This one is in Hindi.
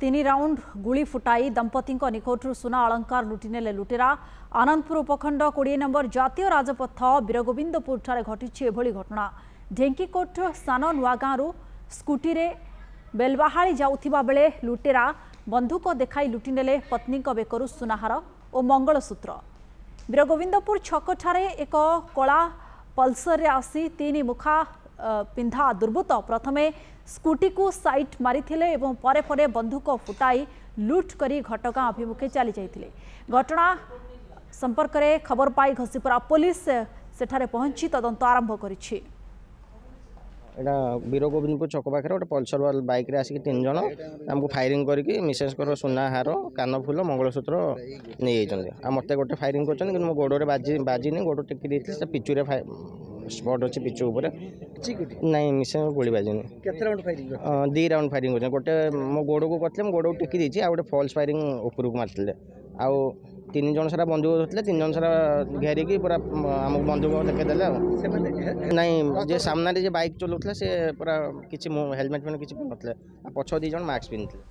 तीन राउंड गुली फुटाई दंपति निकटू सुना अलंकार लुटिनेले लुटेरा। आनंदपुर उपखंड 20 नंबर जातीय राजपथ वीरगोविंदपुर ठारे घटी एभली घटना। ढेंकीकोट सान नुआगाँव स्कूटी रे बेलबाहाली जाउथिबा बेले लुटेरा बंधुक देखाई लुटिनेले पत्नी बेकरू सुनाहार और मंगलसूत्र। वीरगोविंदपुर छक ठारे एक कला पल्सर रे आसी तीन मुखा पिंधा दुर्बृत्त प्रथमे स्कूटी को साइट मारिथिले एवं परे परे बंधुक फुटाई लुट करी घटगां अभिमुखे चली जाइथिले। घटना संपर्क में खबर पाई घसीपुरा पुलिस सेठारे पहुंची तदंत आरंभ करिछि। एटा वीरगोविंदपुर छक पाखे गोटे पल्सर वाल बाइक रे आसिक 3 जन हमको फायरिंग करके मिसेस कर सुना हार कानफुल मंगलसूत्र नहीं जाइछन्ते। आ मते गोटे फायरिंग करछन कि मो गोडो रे बाजिनी गोडो टेकी देथिले पिचुरे स्पॉट अछि पिचु ऊपर नहीं मिसे गोली बाजिनी। केते राउंड फायरिंग 2 राउंड फायरिंग करछन। गोटे मो गोडो को करथले मो गोडो टेकी देछि आ गोटे फॉल्स फायरिंग ऊपर को मारथिले। आ 3 जन सारा बंदूक धरथिले 3 जन सारा घेरी की पूरा हमको बंदूक देखे देले। नहीं जे सामने जे बाइक चलाउथले से पूरा किछि हेलमेट में किछि नथले। आ पछ 2 जन मास्क पिनथिले।